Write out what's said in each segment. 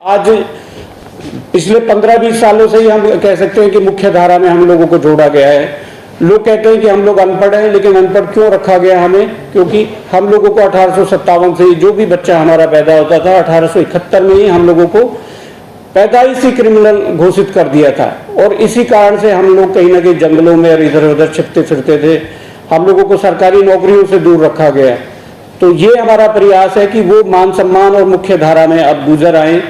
आज पिछले 15-20 सालों से ही हम कह सकते हैं कि मुख्य धारा में हम लोगों को जोड़ा गया है। लोग कहते हैं कि हम लोग अनपढ़ हैं, लेकिन अनपढ़ क्यों रखा गया हमें? क्योंकि हम लोगों को 1857 से जो भी बच्चा हमारा पैदा होता था, 1871 में ही हम लोगों को पैदाइशी क्रिमिनल घोषित कर दिया था। और इसी कारण से हम लोग कहीं ना कहीं जंगलों में और इधर उधर छिपते फिरते थे। हम लोगों को सरकारी नौकरियों से दूर रखा गया। तो ये हमारा प्रयास है कि वो मान सम्मान और मुख्य धारा में अब गुजर आए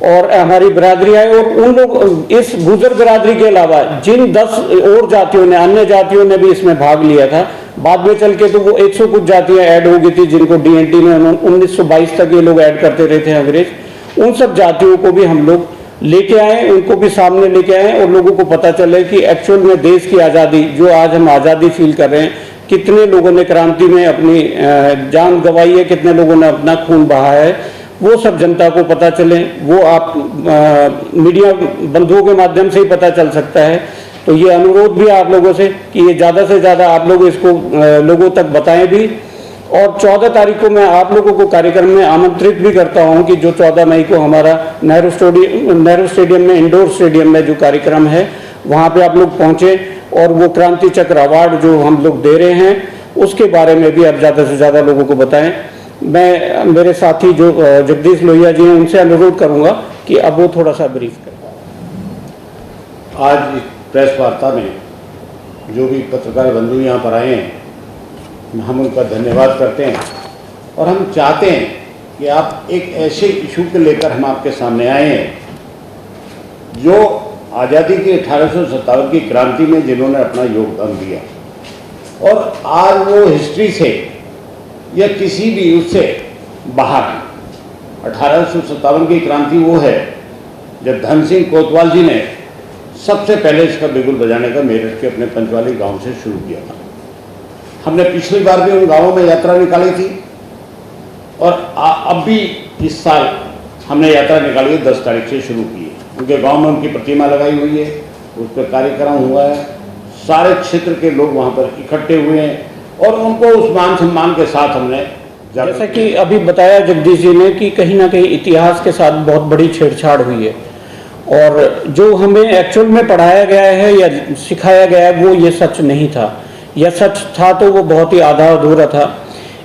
और हमारी बिरादरी आए। और उन लोग, इस गुजर बिरादरी के अलावा जिन 10 और जातियों ने, अन्य जातियों ने भी इसमें भाग लिया था, बाद में चल के तो वो 100 कुछ जातियां ऐड हो गई थी, जिनको डीएनटी में 1922 तक ये लोग ऐड करते रहे थे अंग्रेज। उन सब जातियों को भी हम लोग लेके आए, उनको भी सामने लेके आए और लोगों को पता चले कि एक्चुअल में देश की आज़ादी, जो आज हम आज़ादी फील कर रहे हैं, कितने लोगों ने क्रांति में अपनी जान गंवाई है, कितने लोगों ने अपना खून बहाया है, वो सब जनता को पता चले। वो आप मीडिया बंधुओं के माध्यम से ही पता चल सकता है। तो ये अनुरोध भी आप लोगों से कि ये ज़्यादा से ज़्यादा आप लोग इसको लोगों तक बताएं भी। और 14 तारीख को मैं आप लोगों को कार्यक्रम में आमंत्रित भी करता हूं कि जो 14 मई को हमारा नेहरू स्टेडियम में, इंडोर स्टेडियम में जो कार्यक्रम है, वहां पे आप लोग पहुंचे और वो क्रांति चक्र अवार्ड जो हम लोग दे रहे हैं, उसके बारे में भी आप ज़्यादा से ज़्यादा लोगों को बताएं। मैं मेरे साथी जो जगदीश लोहिया जी हैं, उनसे अनुरोध करूंगा कि अब वो थोड़ा सा ब्रीफ करें। आज प्रेस वार्ता में जो भी पत्रकार बंधु यहाँ पर आए हैं, हम उनका धन्यवाद करते हैं। और हम चाहते हैं कि आप एक ऐसे इशू को लेकर हम आपके सामने आए हैं जो आज़ादी की 1857 की क्रांति में जिन्होंने अपना योगदान दिया और आज वो हिस्ट्री से या किसी भी उससे बाहर है। 1857 की क्रांति वो है जब धन सिंह कोतवाल जी ने सबसे पहले इसका बिगुल बजाने का मेरठ के अपने पंचवाली गांव से शुरू किया था। हमने पिछली बार भी उन गांवों में यात्रा निकाली थी और अब भी इस साल हमने यात्रा निकाली है, 10 तारीख से शुरू की है। उनके गांव में उनकी प्रतिमा लगाई हुई है, उस पर कार्यक्रम हुआ है, सारे क्षेत्र के लोग वहां पर इकट्ठे हुए हैं और उनको उस मान सम्मान के साथ हमने, जैसा कि अभी बताया जगदीश जी ने, कि कहीं ना कहीं इतिहास के साथ बहुत बड़ी छेड़छाड़ हुई है और जो हमें एक्चुअल में पढ़ाया गया है या सिखाया गया है वो ये सच नहीं था, या सच था तो वो बहुत ही आधा अधूरा था।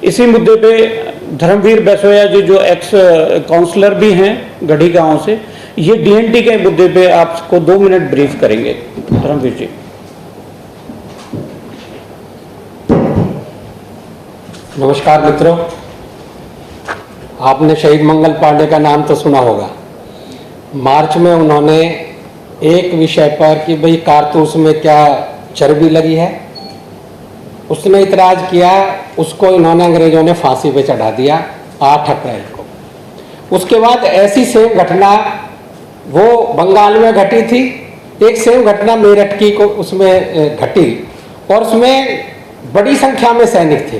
इसी मुद्दे पे धर्मवीर बैसोया जी जो एक्स काउंसलर भी हैं गढ़ी गांव से, ये डीएनटी के मुद्दे पे आपको 2 मिनट ब्रीफ करेंगे। धर्मवीर जी। नमस्कार मित्रों, आपने शहीद मंगल पांडे का नाम तो सुना होगा। मार्च में उन्होंने एक विषय पर कि भाई कारतूस में क्या चर्बी लगी है, उसने इतराज किया, उसको इन्होंने, अंग्रेजों ने फांसी पे चढ़ा दिया 8 अप्रैल को। उसके बाद ऐसी सेम घटना वो बंगाल में घटी थी, एक सेम घटना मेरठ की को उसमें घटी और उसमें बड़ी संख्या में सैनिक थे।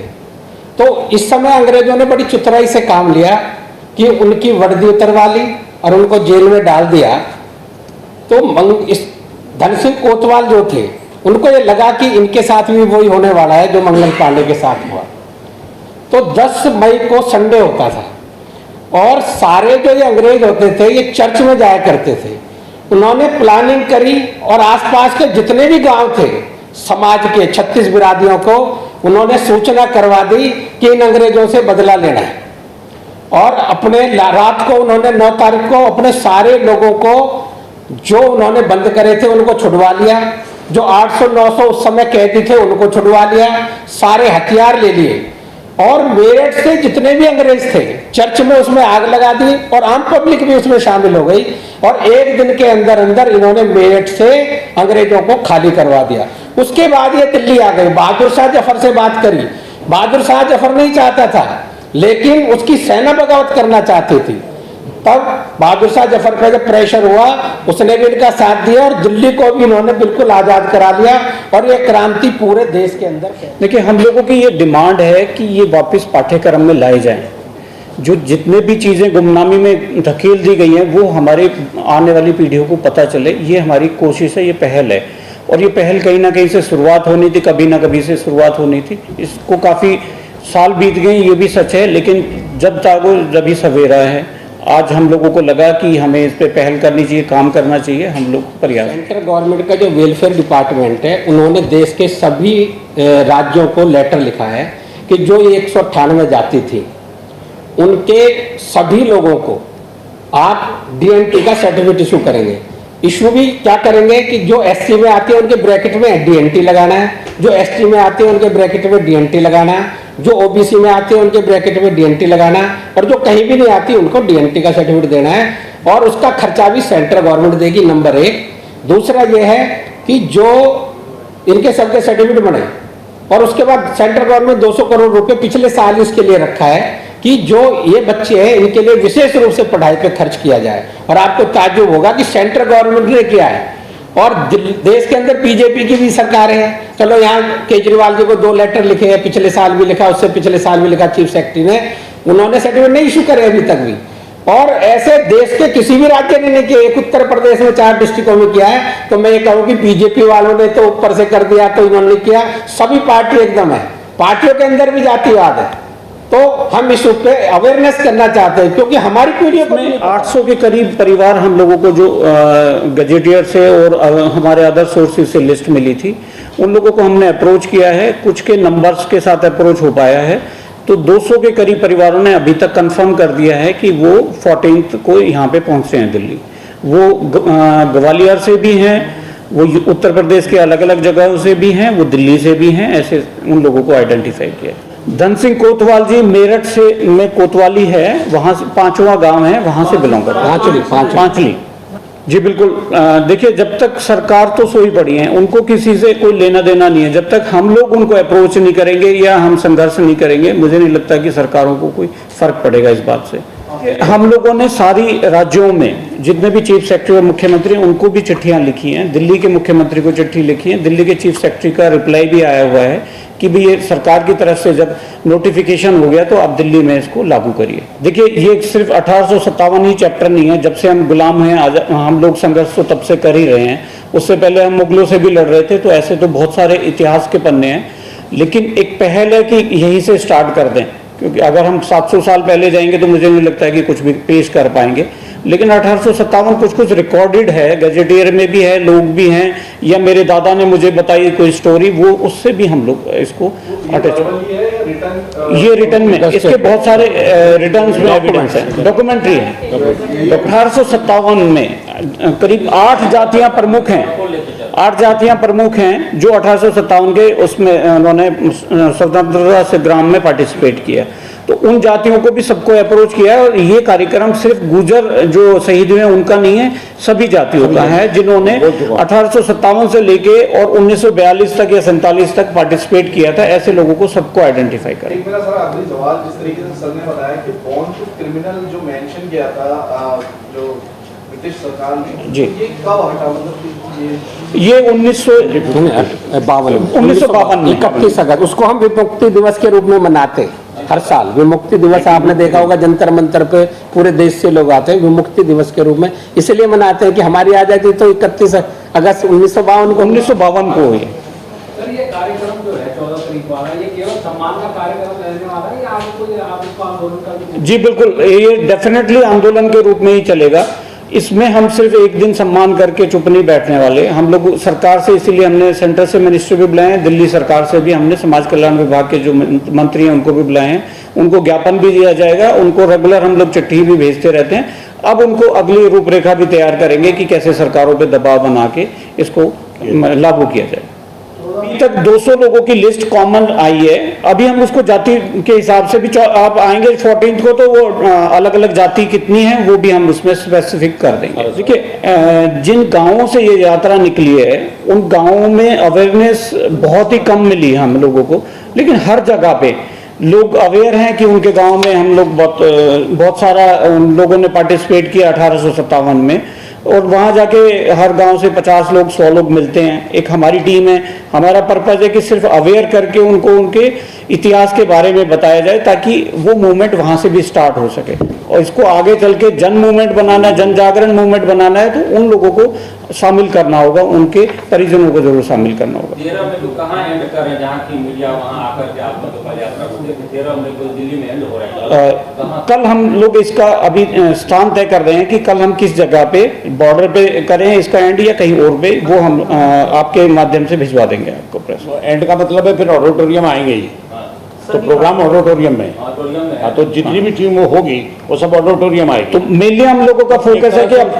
तो इस समय अंग्रेजों ने बड़ी चतुराई से काम लिया कि उनकी वर्दी उतरवा ली और उनको जेल में डाल दिया। तो इस धन सिंह कोतवाल जो थे, उनको ये लगा कि इनके साथ भी वही होने वाला है जो मंगल पांडे के साथ हुआ। तो 10 मई को संडे होता था और सारे जो ये अंग्रेज होते थे ये चर्च में जाया करते थे। उन्होंने प्लानिंग करी और आसपास के जितने भी गांव थे समाज के 36 बिरादियों को उन्होंने सूचना करवा दी कि इन अंग्रेजों से बदला लेना है। और अपने रात को उन्होंने 9 तारीख को अपने सारे लोगों को जो उन्होंने बंद करे थे उनको छुड़वा लिया, जो 800-900 उस समय कैदी थे उनको छुड़वा लिया, सारे हथियार ले लिए और मेरठ से जितने भी अंग्रेज थे चर्च में उसमें आग लगा दी और आम पब्लिक भी उसमें शामिल हो गई। और एक दिन के अंदर अंदर इन्होंने मेरठ से अंग्रेजों को खाली करवा दिया। उसके बाद ये दिल्ली आ गई, बहादुर शाह जफर से बात करी। बहादुर शाह जफर नहीं चाहता था, लेकिन उसकी सेना बगावत करना चाहती थी। तब बहादुर शाह जफर का जब प्रेशर हुआ, उसने भी इनका साथ दिया और दिल्ली को भी इन्होंने बिल्कुल आजाद करा दिया और ये क्रांति पूरे देश के अंदर। देखिए, हम लोगों की ये डिमांड है कि ये वापस पाठ्यक्रम में लाए जाएं। जो जितने भी चीज़ें गुमनामी में धकेल दी गई हैं वो हमारे आने वाली पीढ़ियों को पता चले, ये हमारी कोशिश है, ये पहल है। और ये पहल कहीं ना कहीं से शुरुआत होनी थी, कभी ना कभी से शुरुआत होनी थी। इसको काफ़ी साल बीत गए, ये भी सच है, लेकिन जब तक वो जब ही सवेरा है। आज हम लोगों को लगा कि हमें इस पे पहल करनी चाहिए, काम करना चाहिए, हम लोग प्रयास। सेंट्रल गवर्नमेंट का जो वेलफेयर डिपार्टमेंट है, उन्होंने देश के सभी राज्यों को लेटर लिखा है कि जो 198 जाति थी उनके सभी लोगों को आप डीएनटी का सर्टिफिकेट इशू करेंगे। इशू भी क्या करेंगे कि जो एससी में आती है उनके ब्रैकेट में डीएनटी लगाना है, जो एसटी में आती है उनके ब्रैकेट में डीएनटी लगाना है, जो ओबीसी में आती है उनके ब्रैकेट में डीएनटी लगाना है, और जो कहीं भी नहीं आती उनको डीएनटी का सर्टिफिकेट देना है, और उसका खर्चा भी सेंट्रल गवर्नमेंट देगी, नंबर 1। दूसरा ये है कि जो इनके सबके सर्टिफिकेट बने, और उसके बाद सेंट्रल गवर्नमेंट 200 करोड़ रुपए पिछले साल इसके लिए रखा है कि जो ये बच्चे हैं इनके लिए विशेष रूप से पढ़ाई पे खर्च किया जाए। और आपको ताज्जुब होगा कि सेंट्रल गवर्नमेंट ने किया है, और देश के अंदर बीजेपी की भी सरकार है। चलो यहाँ केजरीवाल जी को 2 लेटर लिखे हैं, पिछले साल भी लिखा, उससे पिछले साल भी लिखा चीफ सेक्रेटरी ने, उन्होंने सर्टिफिकेट नहीं इशू करे अभी तक भी। और ऐसे देश के किसी भी राज्य ने नहीं किया। एक उत्तर प्रदेश में 4 डिस्ट्रिक्टों में किया है, तो मैं ये कहूँ कि बीजेपी वालों ने तो ऊपर से कर दिया, तो इन्होंने किया। सभी पार्टी एकदम है, पार्टियों के अंदर भी जातिवाद है। तो हम इस पे अवेयरनेस करना चाहते हैं, क्योंकि हमारी पीढ़ी में 800 के करीब परिवार हम लोगों को जो गजेटियर से और हमारे अदर सोर्सेज से लिस्ट मिली थी, उन लोगों को हमने अप्रोच किया है। कुछ के नंबर्स के साथ अप्रोच हो पाया है, तो 200 के करीब परिवारों ने अभी तक कंफर्म कर दिया है कि वो 14 को यहाँ पे पहुँचे हैं दिल्ली। वो ग्वालियर से भी हैं, वो उत्तर प्रदेश के अलग अलग जगहों से भी हैं, वो दिल्ली से भी हैं, ऐसे उन लोगों को आइडेंटिफाई किया। धन सिंह कोतवाल जी मेरठ से में कोतवाली है, वहाँ से 5वां गांव है, वहाँ से बिलोंग करते हैं। पांचली जी बिल्कुल। देखिए, जब तक सरकार तो सोई पड़ी है, उनको किसी से कोई लेना देना नहीं है। जब तक हम लोग उनको अप्रोच नहीं करेंगे या हम संघर्ष नहीं करेंगे, मुझे नहीं लगता कि सरकारों को कोई फर्क पड़ेगा इस बात से। हम लोगों ने सारी राज्यों में जितने भी चीफ सेक्रेटरी और मुख्यमंत्री उनको भी चिट्ठियां लिखी हैं। दिल्ली के मुख्यमंत्री को चिट्ठी लिखी है, दिल्ली के चीफ सेक्रेटरी का रिप्लाई भी आया हुआ है कि भी ये सरकार की तरफ से जब नोटिफिकेशन हो गया तो आप दिल्ली में इसको लागू करिए। देखिए, ये सिर्फ 1857 ही चैप्टर नहीं है। जब से हम गुलाम हैं, हम लोग संघर्ष तो तब से कर ही रहे हैं। उससे पहले हम मुगलों से भी लड़ रहे थे, तो ऐसे तो बहुत सारे इतिहास के पन्ने हैं। लेकिन एक पहल है कि यहीं से स्टार्ट कर दें, क्योंकि अगर हम 700 साल पहले जाएंगे तो मुझे नहीं लगता है कि कुछ भी पेश कर पाएंगे। लेकिन 1857 कुछ ये है, गजेटियर में भी है, लोग भी हैं, या मेरे दादा ने मुझे बताई कोई स्टोरी, वो उससे भी हम लोग इसको अटैच। ये रिटर्न में इसके बहुत सारे रिटर्न्स में एविडेंस है, डॉक्यूमेंट्री है। 1857 में करीब 8 जातियां प्रमुख हैं, 8 जातियां प्रमुख हैं जो 1857 के उसमें उन्होंने स्वतंत्रता संग्राम में पार्टिसिपेट किया। तो उन जातियों को भी सबको अप्रोच किया है, और ये कार्यक्रम सिर्फ गुर्जर जो शहीद हुए उनका नहीं है, सभी जातियों का है जिन्होंने 1857 से लेके और 1942 तक या 47 तक पार्टिसिपेट किया था। ऐसे लोगों को सबको आइडेंटिफाई करें। एक मेरा सर आखिरी सवाल, जिस तरीके से सर ने बताया कि बॉर्न टू क्रिमिनल जो मेंशन किया था जो ब्रिटिश सरकार ने, जी, ये कब हटा? मतलब ये 1952 में 31 अगस्त, उसको हम विमुक्ति दिवस के रूप में मनाते हैं हर साल। विमुक्ति दिवस आपने देखा होगा, जंतर मंतर पे पूरे देश से लोग आते हैं विमुक्ति दिवस के रूप में, इसलिए मनाते हैं कि हमारी आजादी तो 31 अगस्त 1952 को हुई। सर, ये कार्यक्रम जो है 14 तारीख वाला, ये केवल सम्मान का कार्यक्रम रहने वाला है या आप इसको आंदोलन का भी? जी बिल्कुल, ये डेफिनेटली आंदोलन के रूप में ही चलेगा। इसमें हम सिर्फ एक दिन सम्मान करके चुप नहीं बैठने वाले। हम लोग सरकार से, इसीलिए हमने सेंटर से मिनिस्टर भी बुलाए हैं, दिल्ली सरकार से भी हमने समाज कल्याण विभाग के जो मंत्री हैं उनको भी बुलाए हैं। उनको ज्ञापन भी दिया जाएगा, उनको रेगुलर हम लोग चिट्ठी भी भेजते रहते हैं। अब उनको अगली रूपरेखा भी तैयार करेंगे कि कैसे सरकारों पर दबाव बना के इसको लागू किया जाए। अभी तक 200 लोगों की लिस्ट कॉमन आई है। अभी हम उसको जाति के हिसाब से भी, आप आएंगे 14 को तो वो अलग अलग जाति कितनी है वो भी हम उसमें स्पेसिफिक कर देंगे। देखिए, जिन गांवों से ये यात्रा निकली है उन गांवों में अवेयरनेस बहुत ही कम मिली है हम लोगों को, लेकिन हर जगह पे लोग अवेयर हैं कि उनके गांव में हम लोग बहुत सारा उन लोगों ने पार्टिसिपेट किया 1857 में, और वहाँ जाके हर गांव से 50 लोग 100 लोग मिलते हैं। एक हमारी टीम है, हमारा पर्पज़ है कि सिर्फ अवेयर करके उनको उनके इतिहास के बारे में बताया जाए ताकि वो मूवमेंट वहाँ से भी स्टार्ट हो सके। और इसको आगे चल के जन मूवमेंट बनाना है, जन जागरण मूवमेंट बनाना है, तो उन लोगों को शामिल करना होगा, उनके परिजनों को जरूर शामिल करना होगा। 13 में तो कहाँ एंड कर रहे हैं, जहाँ की मीडिया वहाँ आकर के आप मतलब पद यात्रा को देखें, 13 में तो दिल्ली में एंड हो रहा है। कल हम लोग इसका अभी स्थान तय कर रहे हैं कि कल हम किस जगह पे बॉर्डर पे करें इसका एंड या कहीं और पे, वो हम आपके माध्यम से भिजवा देंगे आपको प्रेस। एंड का मतलब है फिर ऑडिटोरियम आएंगे ही, तो प्रोग्राम ऑडिटोरियम में। ऑडिटोरियम में हाँ, तो जितनी भी टीम वो होगी वो सब ऑडिटोरियम आएगी। तो मेनली हम लोगों का फोकस है कि अब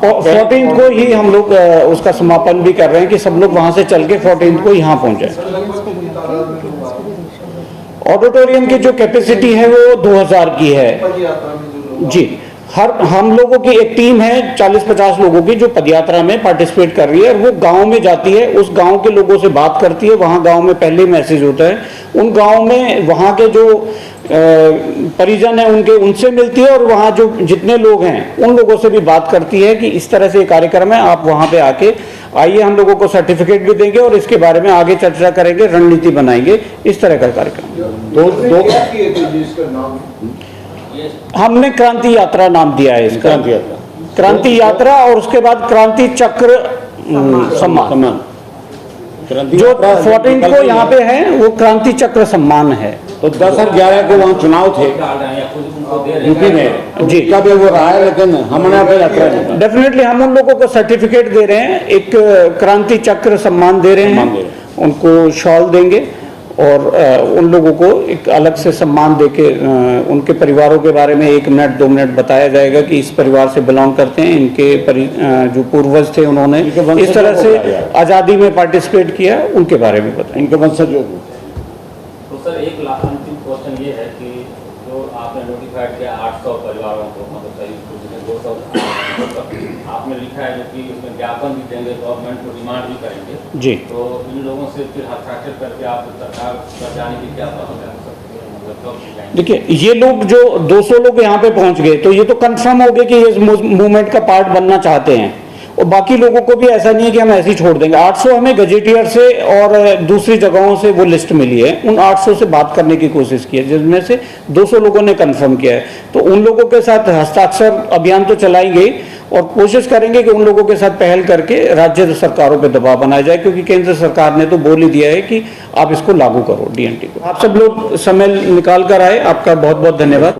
14 को ही हम लोग उसका समापन भी कर रहे हैं कि सब लोग वहां से चल के 14 को यहाँ पहुंचे। ऑडिटोरियम की जो कैपेसिटी है वो 2000 की है जी। हम लोगों की एक टीम है 40-50 लोगों की जो पदयात्रा में पार्टिसिपेट कर रही है, और वो गांव में जाती है, उस गांव के लोगों से बात करती है। वहां गांव में पहले मैसेज होता है, उन गांव में वहां के जो परिजन है उनके, उनसे मिलती है, और वहां जो जितने लोग हैं उन लोगों से भी बात करती है कि इस तरह से कार्यक्रम है, आप वहां पे आके आइए, हम लोगों को सर्टिफिकेट भी देंगे और इसके बारे में आगे चर्चा करेंगे, रणनीति बनाएंगे, इस तरह का कार्यक्रम। हमने क्रांति यात्रा नाम दिया है इसका, क्रांति यात्रा, और उसके बाद क्रांति चक्र सम्मान। जो 14 को यहाँ पे है वो क्रांति चक्र सम्मान है। तो 10 और 11 को वहाँ चुनाव थे यूपी में जी, कब वो रहा है, लेकिन हमने पे यात्रा नहीं। डेफिनेटली हम उन लोगों को सर्टिफिकेट दे रहे हैं, एक क्रांति चक्र सम्मान दे रहे हैं, उनको शॉल देंगे, और उन लोगों को एक अलग से सम्मान देके उनके परिवारों के बारे में 1 मिनट 2 मिनट बताया जाएगा कि इस परिवार से बिलोंग करते हैं, इनके जो पूर्वज थे उन्होंने इस तरह से आज़ादी में पार्टिसिपेट किया, उनके बारे में बताएं, इनके वंशजों को। तो सर एक अंतिम क्वेश्चन ये है कि जो आपने नोटिफाइड किया 800 परिवारों को, मतलब करीब 200 आपने लिखा है, जो कि उसमें ज्ञापन भी देंगे, गवर्नमेंट को डिमांड भी करेंगे जी, तो इन लोगों से फिर हस्ताक्षर करके आप सरकार पर जाने की क्या प्रोसेस है? देखिए, ये लोग जो 200 लोग यहाँ पे पहुंच गए, तो ये तो कंफर्म हो गया कि ये मूवमेंट का पार्ट बनना चाहते हैं, और बाकी लोगों को भी ऐसा नहीं है कि हम ऐसे ही छोड़ देंगे। 800 हमें गजेटियर से और दूसरी जगहों से वो लिस्ट मिली है, उन 800 से बात करने की कोशिश की है, जिसमें से 200 लोगों ने कंफर्म किया है। तो उन लोगों के साथ हस्ताक्षर अभियान तो चलाएंगे, और कोशिश करेंगे कि उन लोगों के साथ पहल करके राज्य सरकारों पर दबाव बनाया जाए, क्योंकि केंद्र सरकार ने तो बोल ही दिया है कि आप इसको लागू करो, डीएनटी को। आप सब लोग समय निकाल कर आए, आपका बहुत बहुत धन्यवाद।